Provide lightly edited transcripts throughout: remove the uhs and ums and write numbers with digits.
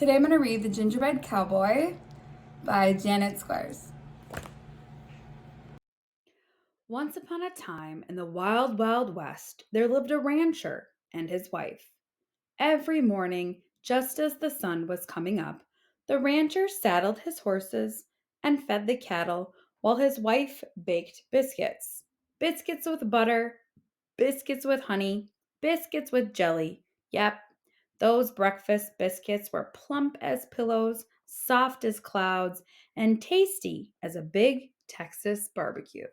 Today I'm going to read The Gingerbread Cowboy by Janet Squires. Once upon a time in the wild, wild west, there lived a rancher and his wife. Every morning, just as the sun was coming up, the rancher saddled his horses and fed the cattle while his wife baked biscuits. Biscuits with butter, biscuits with honey, biscuits with jelly. Yep, those breakfast biscuits were plump as pillows, soft as clouds, and tasty as a big Texas barbecue.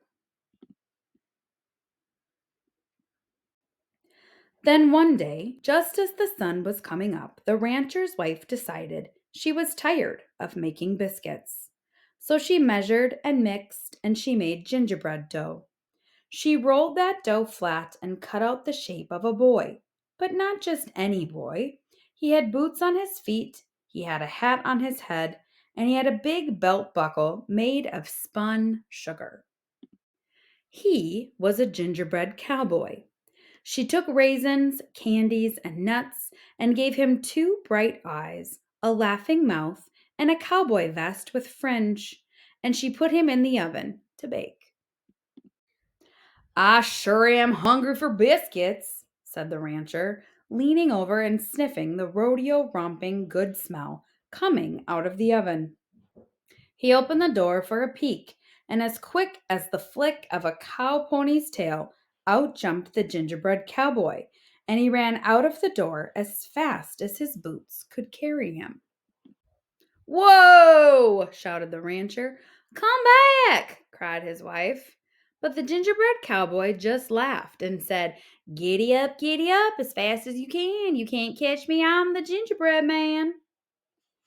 Then one day, just as the sun was coming up, the rancher's wife decided she was tired of making biscuits. So she measured and mixed and she made gingerbread dough. She rolled that dough flat and cut out the shape of a boy. But not just any boy. He had boots on his feet, he had a hat on his head, and he had a big belt buckle made of spun sugar. He was a gingerbread cowboy. She took raisins, candies, and nuts and gave him two bright eyes, a laughing mouth, and a cowboy vest with fringe, and she put him in the oven to bake. "I sure am hungry for biscuits," said the rancher, leaning over and sniffing the rodeo romping good smell coming out of the oven. He opened the door for a peek, and as quick as the flick of a cow pony's tail, out jumped the gingerbread cowboy, and he ran out of the door as fast as his boots could carry him. "Whoa!" shouted the rancher. "Come back!" cried his wife. But the gingerbread cowboy just laughed and said, giddy up as fast as you can. You can't catch me, I'm the gingerbread man."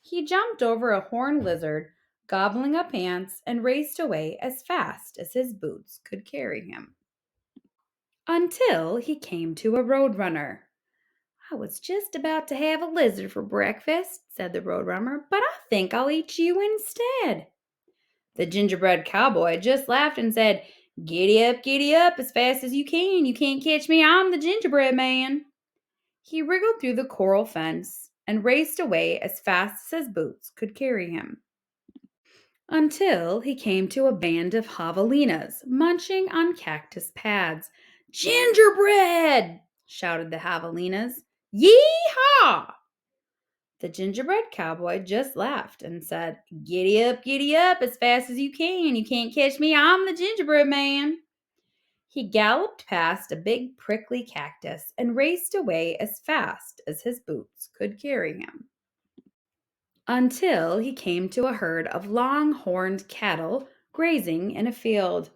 He jumped over a horned lizard, gobbling up ants, and raced away as fast as his boots could carry him. Until he came to a roadrunner. "I was just about to have a lizard for breakfast," said the roadrunner, "but I think I'll eat you instead." The gingerbread cowboy just laughed and said, giddy up as fast as you can. You can't catch me, I'm the gingerbread man." He wriggled through the coral fence and raced away as fast as his boots could carry him. Until he came to a band of javelinas munching on cactus pads. "Gingerbread!" shouted the javelinas. "Yee-haw!" The gingerbread cowboy just laughed and said, giddy up as fast as you can. You can't catch me, I'm the gingerbread man." He galloped past a big prickly cactus and raced away as fast as his boots could carry him. Until he came to a herd of long-horned cattle grazing in a field.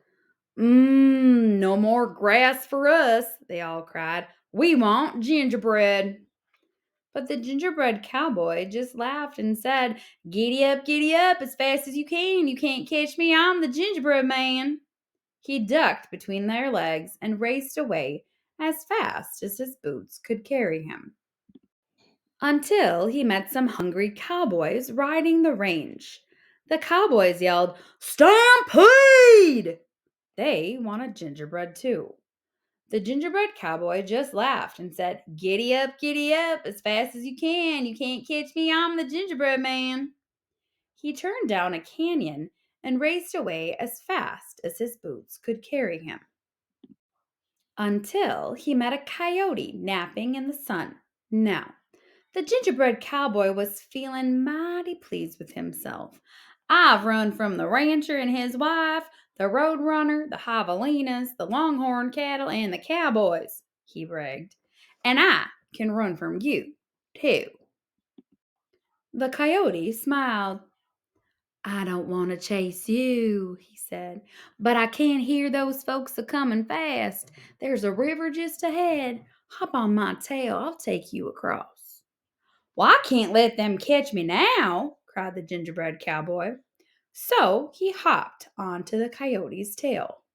No more grass for us," they all cried. "We want gingerbread." But the gingerbread cowboy just laughed and said, giddy up as fast as you can. You can't catch me, I'm the gingerbread man." He ducked between their legs and raced away as fast as his boots could carry him. Until he met some hungry cowboys riding the range. The cowboys yelled, "Stampede!" They wanted gingerbread too. The gingerbread cowboy just laughed and said, giddy up as fast as you can. You can't catch me, I'm the gingerbread man." He turned down a canyon and raced away as fast as his boots could carry him. Until he met a coyote napping in the sun. Now, the gingerbread cowboy was feeling mighty pleased with himself. "I've run from the rancher and his wife, the roadrunner, the javelinas, the longhorn cattle, and the cowboys," he bragged. "And I can run from you, too." The coyote smiled. "I don't want to chase you," he said, "but I can hear those folks a coming fast. There's a river just ahead. Hop on my tail, I'll take you across." "Well, I can't let them catch me now," cried the gingerbread cowboy. So he hopped onto the coyote's tail.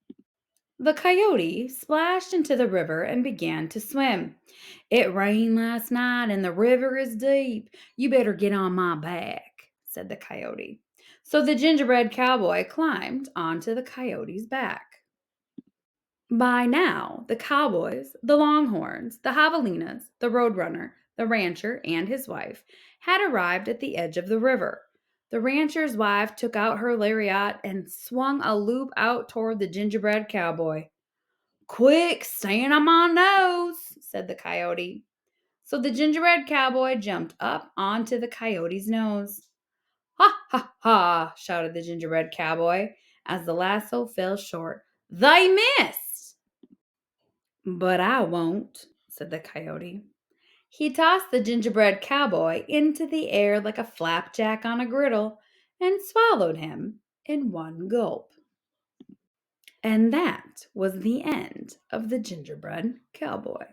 The coyote splashed into the river and began to swim. "It rained last night and the river is deep. You better get on my back," said the coyote. So the gingerbread cowboy climbed onto the coyote's back. By now, the cowboys, the longhorns, the javelinas, the roadrunner, the rancher, and his wife had arrived at the edge of the river. The rancher's wife took out her lariat and swung a loop out toward the gingerbread cowboy. Quick, stand on my nose, said the coyote. So the gingerbread cowboy jumped up onto the coyote's nose. Ha ha ha, shouted the gingerbread cowboy as the lasso fell short. They missed! But I won't, said the coyote. He tossed the gingerbread cowboy into the air like a flapjack on a griddle and swallowed him in one gulp. And that was the end of the gingerbread cowboy.